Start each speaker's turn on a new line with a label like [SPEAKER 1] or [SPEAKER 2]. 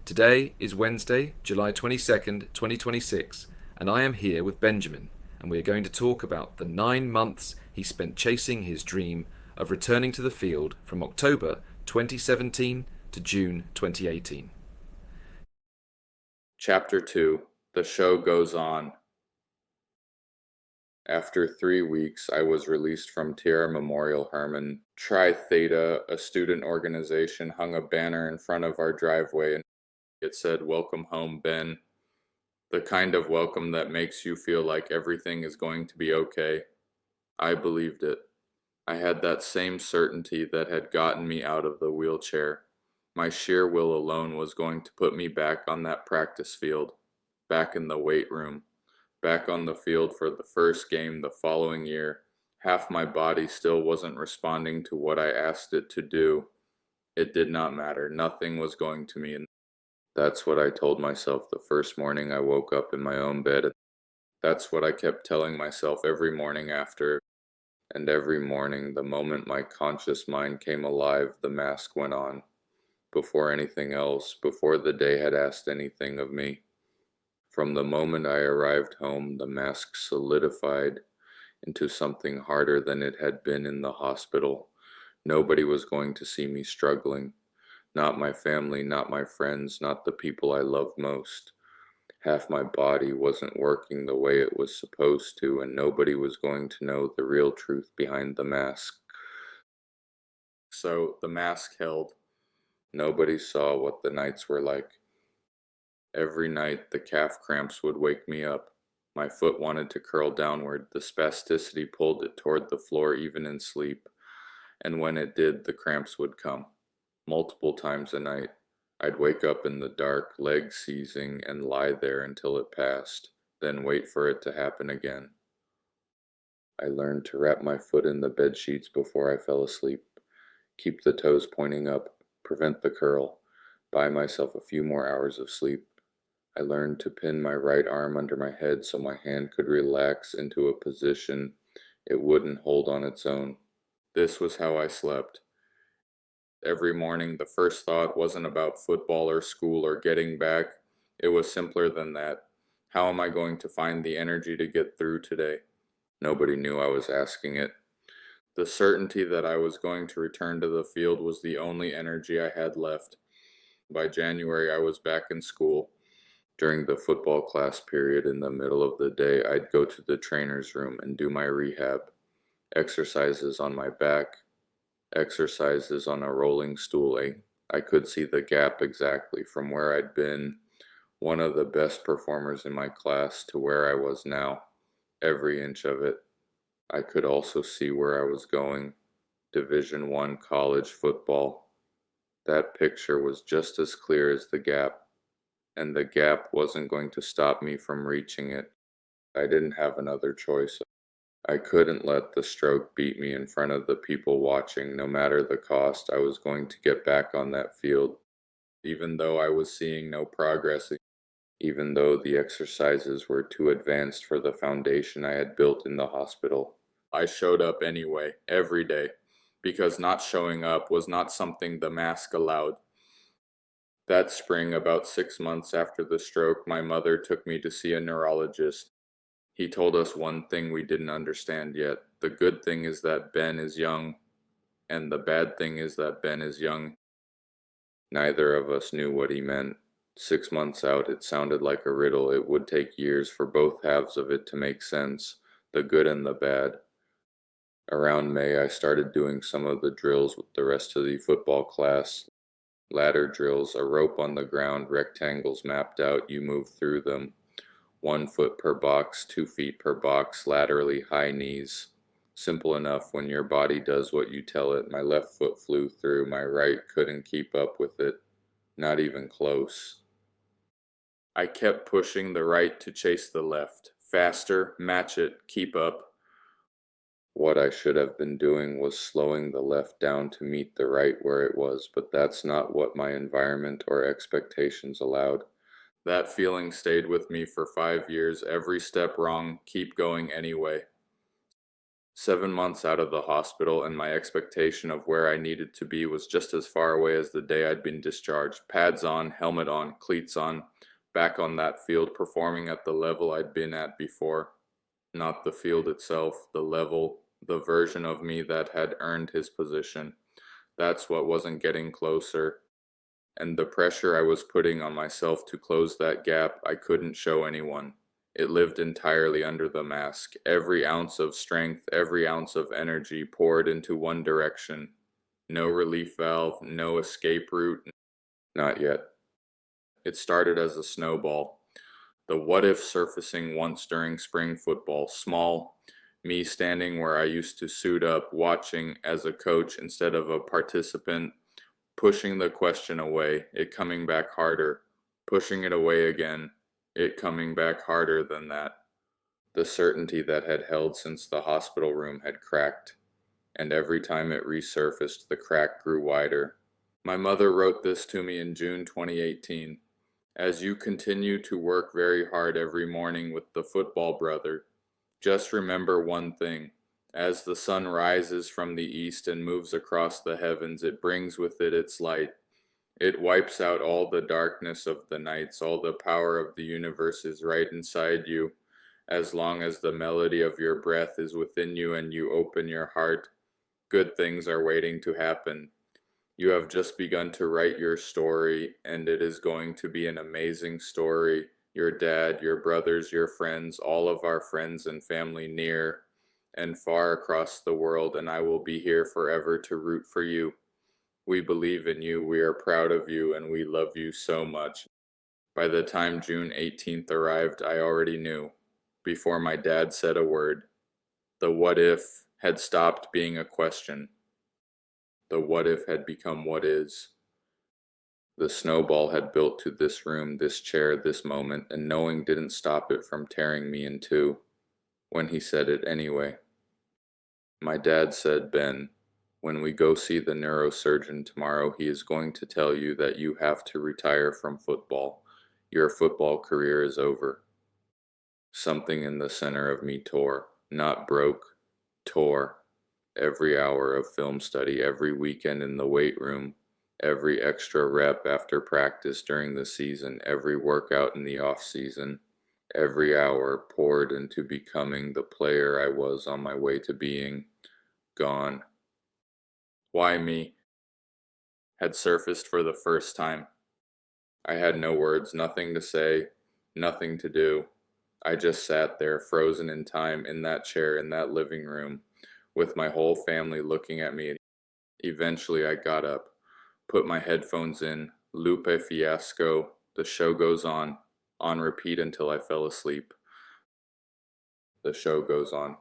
[SPEAKER 1] Today is Wednesday, July 22nd, 2026, and I am here with Benjamin, and we are going to talk about the 9 months he spent chasing his dream of returning to the field from October 2017 to June 2018.
[SPEAKER 2] Chapter 2 The Show Goes On. After 3 weeks, I was released from TR Memorial Herman. Tri Theta, a student organization, hung a banner in front of our driveway and it said, "Welcome home, Ben." The kind of welcome that makes you feel like everything is going to be okay. I believed it. I had that same certainty that had gotten me out of the wheelchair. My sheer will alone was going to put me back on that practice field, back in the weight room, back on the field for the first game the following year. Half my body still wasn't responding to what I asked it to do. It did not matter. Nothing was going to me. That's what I told myself the first morning I woke up in my own bed. That's what I kept telling myself every morning after. And every morning, the moment my conscious mind came alive, the mask went on. Before anything else, before the day had asked anything of me. From the moment I arrived home, the mask solidified into something harder than it had been in the hospital. Nobody was going to see me struggling. Not my family, not my friends, not the people I love most. Half my body wasn't working the way it was supposed to, and nobody was going to know the real truth behind the mask. So the mask held. Nobody saw what the nights were like. Every night the calf cramps would wake me up. My foot wanted to curl downward. The spasticity pulled it toward the floor even in sleep. And when it did, the cramps would come. Multiple times a night. I'd wake up in the dark, legs seizing, and lie there until it passed, then wait for it to happen again. I learned to wrap my foot in the bed sheets before I fell asleep, keep the toes pointing up, prevent the curl, buy myself a few more hours of sleep. I learned to pin my right arm under my head so my hand could relax into a position it wouldn't hold on its own. This was how I slept. Every morning, the first thought wasn't about football or school or getting back. It was simpler than that. How am I going to find the energy to get through today? Nobody knew I was asking it. The certainty that I was going to return to the field was the only energy I had left. By January, I was back in school. During the football class period in the middle of the day, I'd go to the trainer's room and do my rehab. Exercises on my back, exercises on a rolling stool. I could see the gap exactly from where I'd been one of the best performers in my class to where I was now, every inch of it. I could also see where I was going, Division I college football. That picture was just as clear as the gap, and the gap wasn't going to stop me from reaching it. I didn't have another choice. I couldn't let the stroke beat me in front of the people watching. No matter the cost, I was going to get back on that field. Even though I was seeing no progress, even though the exercises were too advanced for the foundation I had built in the hospital. I showed up anyway, every day, because not showing up was not something the mask allowed. That spring, about 6 months after the stroke, my mother took me to see a neurologist. He told us one thing we didn't understand yet. The good thing is that Ben is young, and the bad thing is that Ben is young. Neither of us knew what he meant. 6 months out, it sounded like a riddle. It would take years for both halves of it to make sense, the good and the bad. Around May, I started doing some of the drills with the rest of the football class. Ladder drills, a rope on the ground, rectangles mapped out, you move through them. 1 foot per box, 2 feet per box, laterally high knees. Simple enough when your body does what you tell it. My left foot flew through, my right couldn't keep up with it, not even close. I kept pushing the right to chase the left. Faster, match it, keep up. What I should have been doing was slowing the left down to meet the right where it was, but that's not what my environment or expectations allowed. That feeling stayed with me for 5 years. Every step wrong, keep going anyway. 7 months out of the hospital, and my expectation of where I needed to be was just as far away as the day I'd been discharged. Pads on, helmet on, cleats on, back on that field, performing at the level I'd been at before. Not the field itself, the level, the version of me that had earned his position. That's what wasn't getting closer. And the pressure I was putting on myself to close that gap, I couldn't show anyone. It lived entirely under the mask. Every ounce of strength, every ounce of energy poured into one direction. No relief valve, no escape route, not yet. It started as a snowball. The what if surfacing once during spring football. Small, me standing where I used to suit up, watching as a coach instead of a participant, pushing the question away, it coming back harder, pushing it away again, it coming back harder than that. The certainty that had held since the hospital room had cracked, and every time it resurfaced, the crack grew wider. My mother wrote this to me in June 2018. As you continue to work very hard every morning with the football brother, just remember one thing. As the sun rises from the east and moves across the heavens, it brings with it its light. It wipes out all the darkness of the nights. All the power of the universe is right inside you. As long as the melody of your breath is within you and you open your heart, good things are waiting to happen. You have just begun to write your story, and it is going to be an amazing story. Your dad, your brothers, your friends, all of our friends and family near and far across the world, and I will be here forever to root for you. We believe in you, we are proud of you, and we love you so much. By the time June 18th arrived, I already knew, before my dad said a word. The what if had stopped being a question. The what if had become what is. The snowball had built to this room, this chair, this moment, and knowing didn't stop it from tearing me in two, when he said it anyway. My dad said, Ben, when we go see the neurosurgeon tomorrow, he is going to tell you that you have to retire from football. Your football career is over. Something in the center of me tore, not broke, tore. Every hour of film study, every weekend in the weight room, every extra rep after practice during the season, every workout in the off season, every hour poured into becoming the player I was on my way to being, gone. Why me? Had surfaced for the first time. I had no words, nothing to say, nothing to do. I just sat there, frozen in time, in that chair, in that living room, with my whole family looking at me. Eventually I got up, put my headphones in, Lupe Fiasco, the show goes on repeat until I fell asleep. The show goes on.